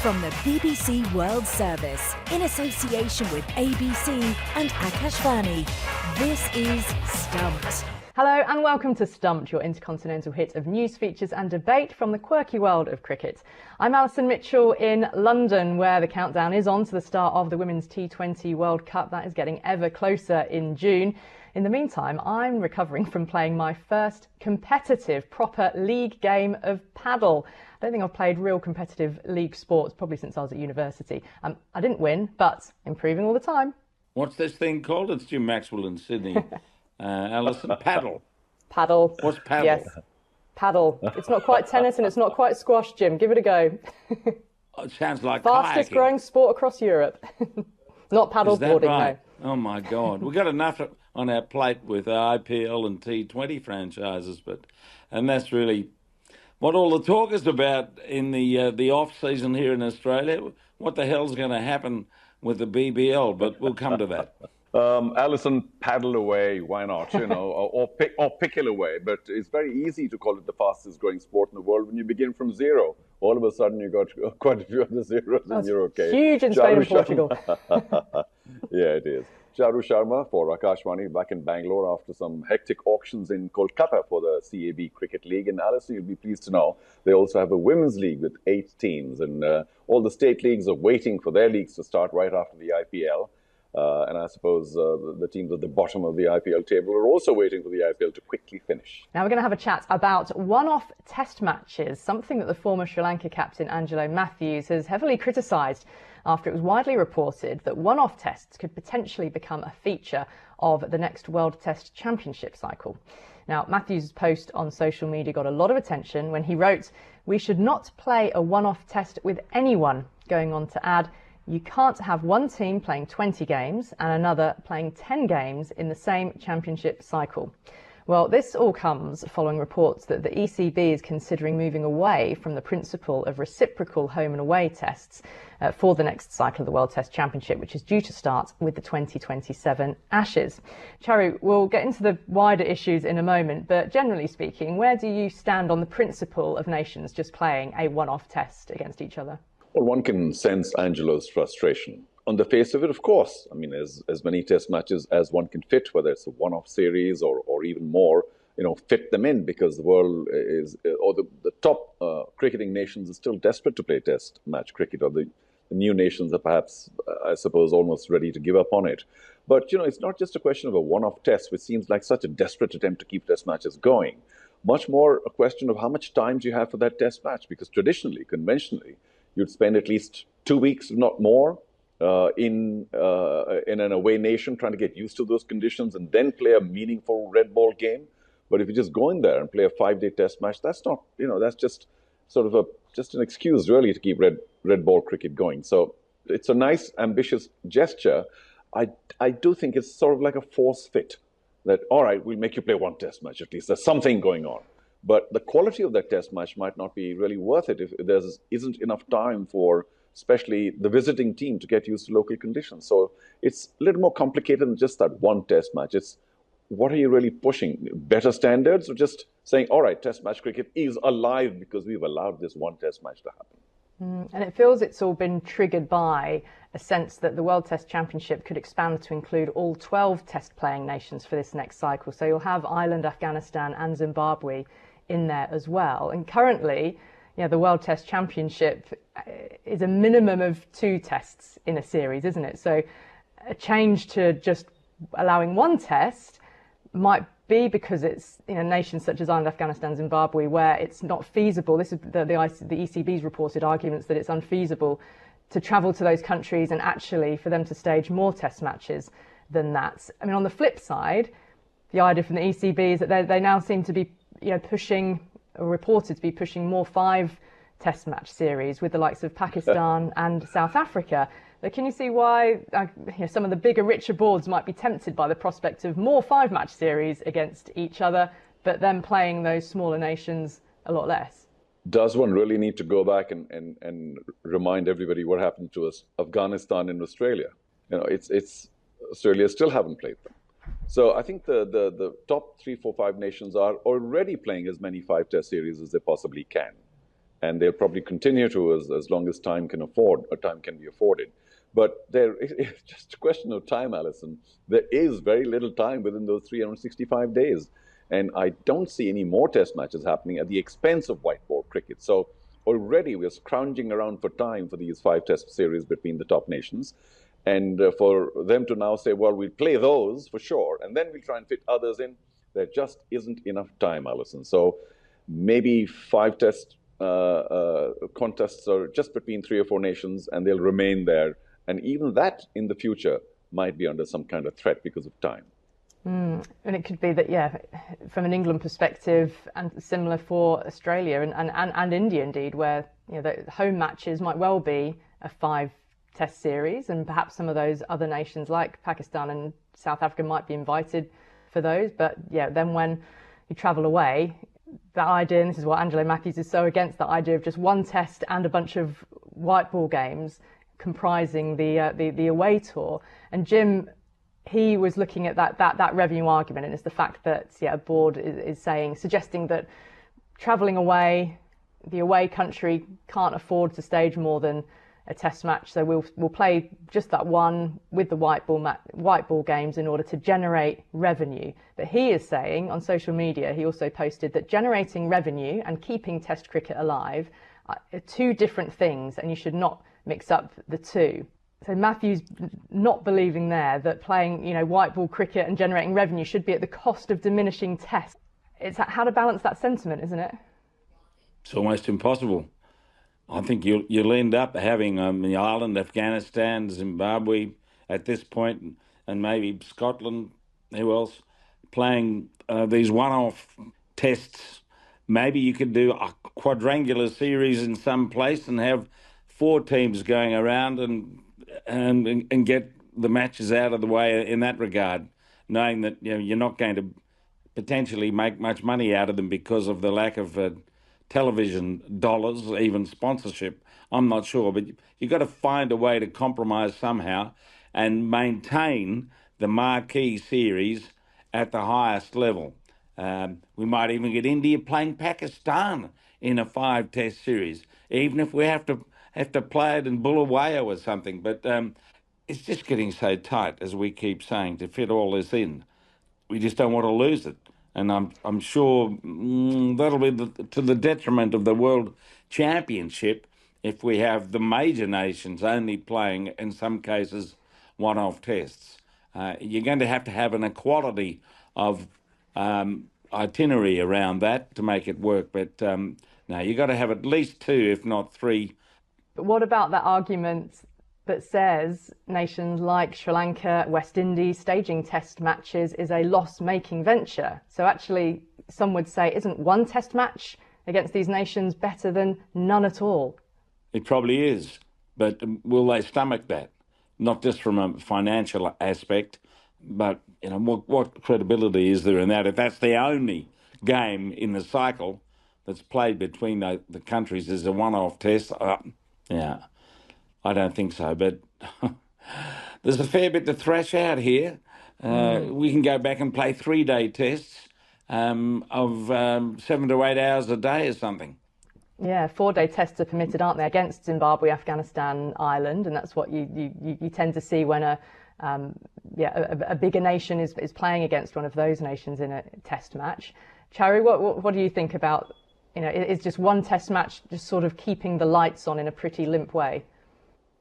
From the BBC World Service, in association with ABC and Akashvani, this is Stumped. Hello and welcome to Stumped, your intercontinental hit of news, features and debate from the quirky world of cricket. I'm Alison Mitchell in London, where the countdown is on to the start of the Women's T20 World Cup. That is getting ever closer in June. In the meantime, I'm recovering from playing my first competitive, proper league game of paddle. I don't think I've played real competitive league sports probably since I was at university. I didn't win, but improving all the time. What's this thing called? It's Jim Maxwell in Sydney. Alison, paddle. Paddle. What's paddle? Yes, paddle. It's not quite tennis and it's not quite squash, Jim. Give it a go. It sounds like fastest kayaking. growing sport across Europe. Not paddle boarding, right? no. Oh my God, we've got enough on our plate with IPL and T20 franchises, and that's really what all the talk is about in the off season here in Australia. What the hell's going to happen with the BBL? But we'll come to that. Alison, paddle away, why not, or pickle away. But it's very easy to call it the fastest growing sport in the world when you begin from zero. All of a sudden you got quite a few other zeros and you're okay. Huge in Spain and Portugal. Yeah, it is. Charu Sharma for Akashvani back in Bangalore after some hectic auctions in Kolkata for the CAB Cricket League. And Alison, you'll be pleased to know they also have a women's league with 8 teams. And all the state leagues are waiting for their leagues to start right after the IPL. And I suppose the teams at the bottom of the IPL table are also waiting for the IPL to quickly finish. Now we're going to have a chat about one-off test matches, something that the former Sri Lanka captain Angelo Mathews has heavily criticised after it was widely reported that one-off tests could potentially become a feature of the next World Test Championship cycle. Now, Mathews' post on social media got a lot of attention when he wrote, "We should not play a one-off test with anyone," going on to add, "You can't have one team playing 20 games and another playing 10 games in the same championship cycle." Well, this all comes following reports that the ECB is considering moving away from the principle of reciprocal home and away tests for the next cycle of the World Test Championship, which is due to start with the 2027 Ashes. Charu, we'll get into the wider issues in a moment, but generally speaking, where do you stand on the principle of nations just playing a one-off test against each other? Well, one can sense Angelo's frustration. On the face of it, of course, I mean, as many test matches as one can fit, whether it's a one-off series or even more, fit them in, because the world is, or the top cricketing nations are still desperate to play test match cricket, or the new nations are perhaps, I suppose, almost ready to give up on it. But, it's not just a question of a one-off test, which seems like such a desperate attempt to keep test matches going. Much more a question of how much time do you have for that test match, because traditionally, conventionally, you'd spend at least 2 weeks, if not more, in an away nation trying to get used to those conditions and then play a meaningful red ball game. But if you just go in there and play a 5-day test match, that's not, that's just sort of just an excuse really to keep red ball cricket going. So it's a nice, ambitious gesture. I do think it's sort of like a force fit that, all right, we'll make you play one test match at least. There's something going on. But the quality of that test match might not be really worth it if there isn't enough time for especially the visiting team to get used to local conditions. So it's a little more complicated than just that one test match. It's what are you really pushing? Better standards, or just saying, all right, test match cricket is alive because we've allowed this one test match to happen. And it feels it's all been triggered by a sense that the World Test Championship could expand to include all 12 test-playing nations for this next cycle. So you'll have Ireland, Afghanistan and Zimbabwe in there as well. And currently, the World Test Championship is a minimum of 2 tests in a series, isn't it? So a change to just allowing one test might be because it's nations such as Ireland, Afghanistan, Zimbabwe, where it's not feasible. This is the ECB's reported arguments that it's unfeasible to travel to those countries and actually for them to stage more test matches than that. I mean, on the flip side, the idea from the ECB is that they now seem to be pushing, or reported to be pushing, more 5 test match series with the likes of Pakistan and South Africa. But can you see why some of the bigger, richer boards might be tempted by the prospect of more 5-match series against each other, but then playing those smaller nations a lot less? Does one really need to go back and remind everybody what happened to us, Afghanistan and Australia? It's Australia still haven't played them. So I think the top 3, 4, 5 nations are already playing as many 5-test series as they possibly can. and they'll probably continue to as long as time can be afforded. But it's just a question of time, Alison. There is very little time within those 365 days. And I don't see any more test matches happening at the expense of white ball cricket. So already we're scrounging around for time for these 5 test series between the top nations. And for them to now say, well, we'll play those for sure, and then we'll try and fit others in, there just isn't enough time, Alison. So maybe 5 test contests are just between 3 or 4 nations, and they'll remain there. And even that in the future might be under some kind of threat because of time. And it could be that, yeah, from an England perspective, and similar for Australia and India indeed, where the home matches might well be a 5 test series, and perhaps some of those other nations like Pakistan and South Africa might be invited for those. But yeah, then when you travel away, that idea, and this is what Angelo Mathews is so against, that idea of just 1 test and a bunch of white ball games comprising the away tour. And Jim, he was looking at that revenue argument, and it's the fact that a board is suggesting that travelling away, the away country can't afford to stage more than a test match, so we'll play just that one with the white ball games in order to generate revenue. But he is saying on social media, he also posted that generating revenue and keeping test cricket alive are 2 different things, and you should not mix up the 2. So Matthews not believing there that playing white ball cricket and generating revenue should be at the cost of diminishing tests. It's how to balance that sentiment, isn't it? It's almost impossible. I think you'll end up having Ireland, Afghanistan, Zimbabwe at this point, and maybe Scotland, who else, playing these one-off tests. Maybe you could do a quadrangular series in some place and have 4 teams going around and get the matches out of the way in that regard, knowing that you're not going to potentially make much money out of them because of the lack of television dollars, even sponsorship. I'm not sure, but you've got to find a way to compromise somehow and maintain the marquee series at the highest level. We might even get India playing Pakistan in a 5 test series, even if we have to play it in Bulawayo or something. But it's just getting so tight, as we keep saying, to fit all this in. We just don't want to lose it. And I'm sure that'll be to the detriment of the World Championship if we have the major nations only playing, in some cases, one-off tests. You're going to have an equality of itinerary around that to make it work. But no, you've got to have at least 2, if not 3. But what about that argument that says nations like Sri Lanka, West Indies, staging test matches is a loss-making venture? So actually, some would say, isn't 1 test match against these nations better than none at all? It probably is, but will they stomach that? Not just from a financial aspect, but what credibility is there in that? If that's the only game in the cycle that's played between the countries as a one-off test, I don't think so, but there's a fair bit to thrash out here. We can go back and play 3-day tests of 7 to 8 hours a day or something. Yeah, 4-day tests are permitted, aren't they, against Zimbabwe, Afghanistan, Ireland, and that's what you tend to see when a bigger nation is playing against one of those nations in a test match. Chari, what do you think about, is just 1 test match just sort of keeping the lights on in a pretty limp way?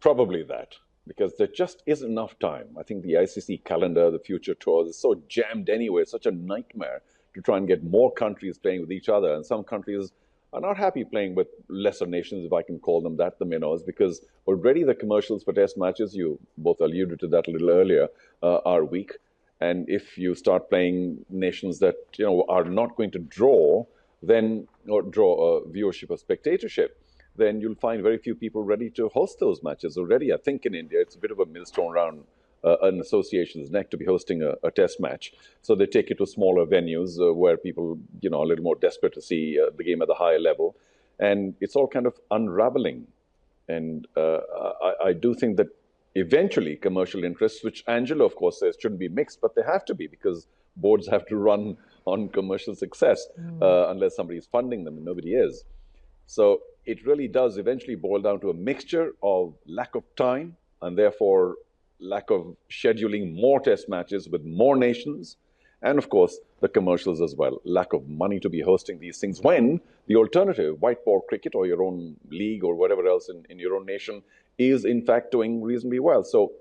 Probably that, because there just isn't enough time. I think the ICC calendar, the future tours, is so jammed anyway. It's such a nightmare to try and get more countries playing with each other. And some countries are not happy playing with lesser nations, if I can call them that, the minnows, because already the commercials for test matches, you both alluded to that a little earlier, are weak. And if you start playing nations that are not going to draw, or draw a viewership or spectatorship, then you'll find very few people ready to host those matches already. I think in India, it's a bit of a millstone around an association's neck to be hosting a test match. So they take it to smaller venues where people, are a little more desperate to see the game at the higher level. And it's all kind of unraveling. And I do think that eventually commercial interests, which Angelo, of course, says shouldn't be mixed, but they have to be, because boards have to run on commercial success unless somebody's funding them, and nobody is. So it really does eventually boil down to a mixture of lack of time and therefore lack of scheduling more test matches with more nations, and of course the commercials as well. Lack of money to be hosting these things when the alternative, white ball cricket or your own league or whatever else in your own nation, is in fact doing reasonably well. So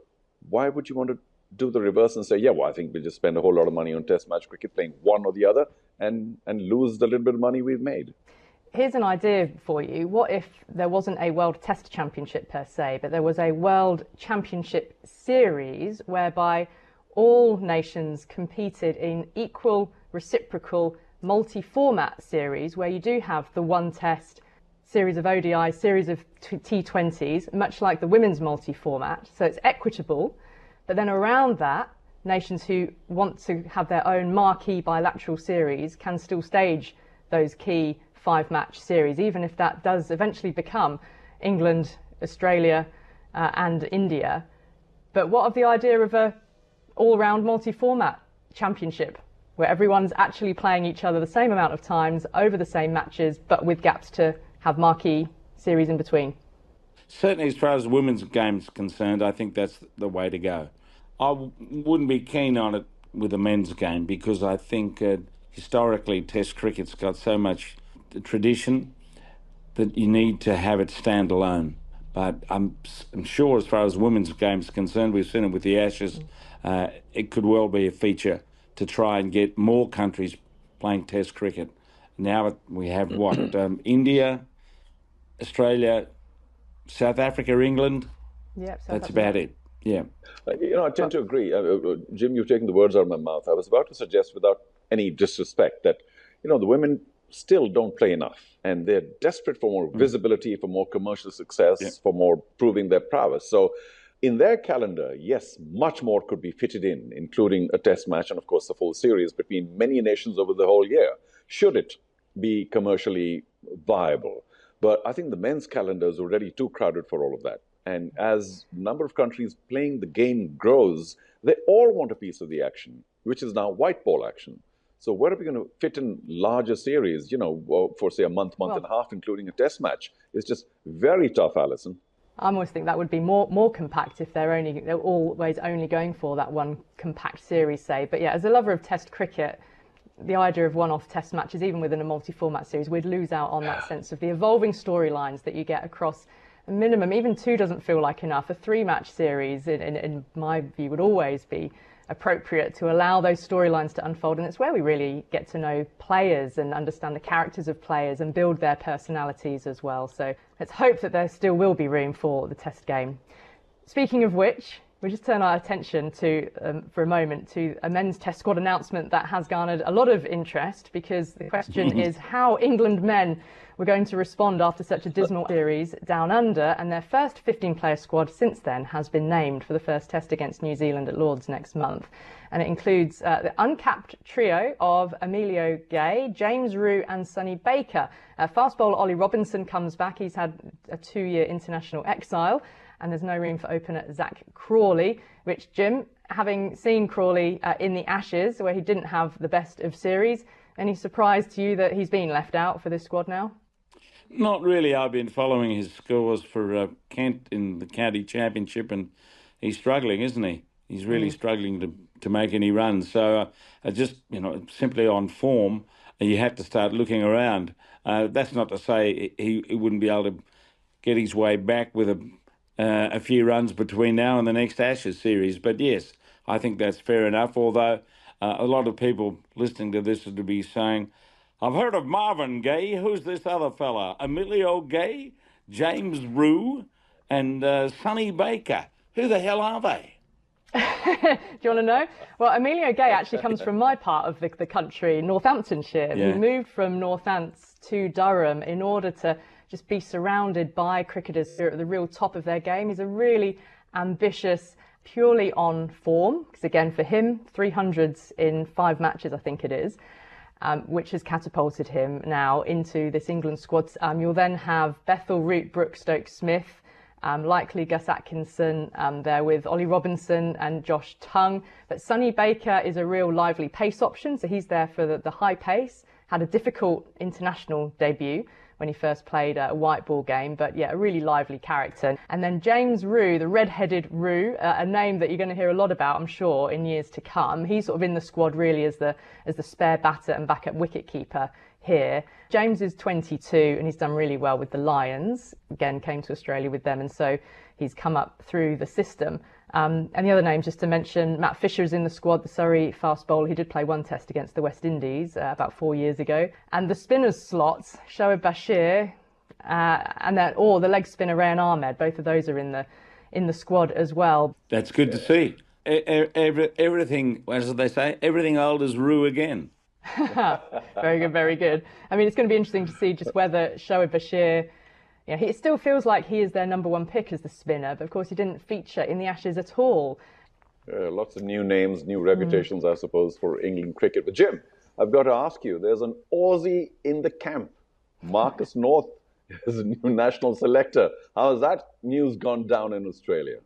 why would you want to do the reverse and say, yeah, well, I think we'll just spend a whole lot of money on test match cricket, playing one or the other, and lose the little bit of money we've made? Here's an idea for you. What if there wasn't a World Test Championship per se, but there was a World Championship Series whereby all nations competed in equal, reciprocal, multi-format series where you do have the one test, series of ODIs, series of T20s, much like the women's multi-format. So it's equitable. But then around that, nations who want to have their own marquee bilateral series can still stage those key 5-match series, even if that does eventually become England, Australia and India. But what of the idea of a all-round multi-format championship where everyone's actually playing each other the same amount of times over the same matches, but with gaps to have marquee series in between? Certainly, as far as the women's game's concerned, I think that's the way to go. I wouldn't be keen on it with the men's game because I think historically Test cricket's got so much tradition that you need to have it stand alone. But I'm sure as far as women's game's concerned, we've seen it with the Ashes, it could well be a feature to try and get more countries playing Test cricket. Now we have what? India, Australia, South Africa, England. Yep, that's about it. Yeah. I tend to agree. Jim, you've taken the words out of my mouth. I was about to suggest, without any disrespect, that the women still don't play enough, and they're desperate for more visibility, for more commercial success, for more proving their prowess. So in their calendar, yes, much more could be fitted in, including a test match and of course the full series between many nations over the whole year, should it be commercially viable. But I think the men's calendar is already too crowded for all of that. And as the number of countries playing the game grows, they all want a piece of the action, which is now white ball action. So where are we going to fit in larger series, for say a month and a half, including a test match? It's just very tough, Alison. I almost think that would be more compact if they're always only going for that one compact series, say. But yeah, as a lover of Test cricket, the idea of one-off test matches, even within a multi-format series, we'd lose out on that sense of the evolving storylines that you get across a minimum. Even 2 doesn't feel like enough. A 3-match series, in my view, would always be appropriate to allow those storylines to unfold, and it's where we really get to know players and understand the characters of players and build their personalities as well. So let's hope that there still will be room for the Test game. Speaking of which, we'll just turn our attention to, for a moment, to a men's Test squad announcement that has garnered a lot of interest, because the question is how England men were going to respond after such a dismal series down under, and their first 15-player squad since then has been named for the first Test against New Zealand at Lord's next month. And it includes the uncapped trio of Emilio Gay, James Rew and Sonny Baker. Fast bowler Ollie Robinson comes back. He's had a 2-year international exile, and there's no room for opener Zach Crawley, which, Jim, having seen Crawley in the Ashes, where he didn't have the best of series, any surprise to you that he's been left out for this squad now? Not really. I've been following his scores for Kent in the county championship, and he's struggling, isn't he? He's really struggling to make any runs. So just, simply on form, you have to start looking around. That's not to say he wouldn't be able to get his way back with a few runs between now and the next Ashes series. But yes, I think that's fair enough, although a lot of people listening to this would be saying, I've heard of Marvin Gaye. Who's this other fella? Emilio Gay, James Rew, and Sonny Baker. Who the hell are they? Do you want to know? Well, Emilio Gay actually comes from my part of the country, Northamptonshire. Yeah. He moved from Northants to Durham in order to just be surrounded by cricketers who are at the real top of their game. He's a really ambitious, purely on form, because again, for him, 300s in 5 matches, I think it is. Which has catapulted him now into this England squad. You'll then have Bethel, Root, Brooke, Stokes-Smith, likely Gus Atkinson there with Ollie Robinson and Josh Tongue. But Sonny Baker is a real lively pace option, so he's there for the high pace. Had a difficult international debut when he first played a white ball game, but yeah, a really lively character. And then James Rew, the red-headed Rew, a name that you're going to hear a lot about, I'm sure, in years to come. He's sort of in the squad really as the spare batter and backup wicketkeeper here. James is 22 and he's done really well with the Lions. Again, came to Australia with them, and so he's come up through the system. And the other name, just to mention, Matt Fisher is in the squad, the Surrey fast bowler. He did play one test against the West Indies about 4 years ago. And the spinners slots, Shoaib Bashir and the leg spinner Rayan Ahmed, both of those are in the squad as well. That's good to see. Everything, as they say, everything old is Rue again. Very good, very good. I mean, it's going to be interesting to see just whether Shoaib Bashir, it still feels like he is their number one pick as the spinner, but of course he didn't feature in the Ashes at all. Lots of new names, new reputations, I suppose, for England cricket. But Jim, I've got to ask you, there's an Aussie in the camp. Marcus North is a new national selector. How has that news gone down in Australia?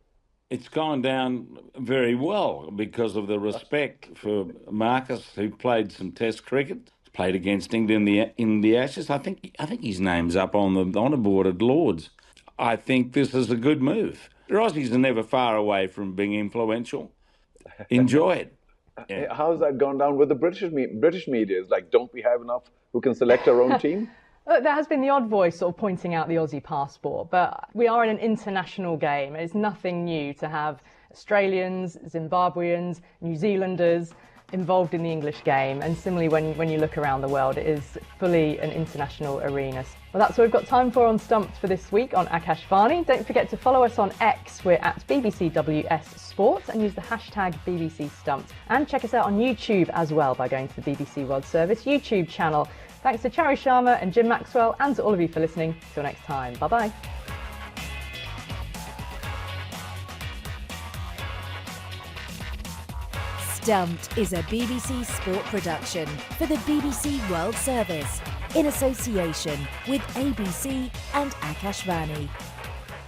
It's gone down very well because of the respect for Marcus, who played some Test cricket, played against England in the Ashes. I think his name's up on the honour board at Lords. I think this is a good move. The Aussies are never far away from being influential. Enjoy it. Yeah. How's that gone down with the British media? It's like, don't we have enough who can select our own team? There has been the odd voice sort of pointing out the Aussie passport, but we are in an international game. It's nothing new to have Australians, Zimbabweans, New Zealanders involved in the English game. And similarly, when you look around the world, it is fully an international arena. Well, that's what we've got time for on Stumped for this week on Akashvani. Don't forget to follow us on X. We're at BBCWS Sports and use the hashtag BBC Stumped. And check us out on YouTube as well by going to the BBC World Service YouTube channel. Thanks to Chari Sharma and Jim Maxwell, and to all of you for listening. Till next time. Bye-bye. Stumped is a BBC Sport production for the BBC World Service in association with ABC and Akashvani.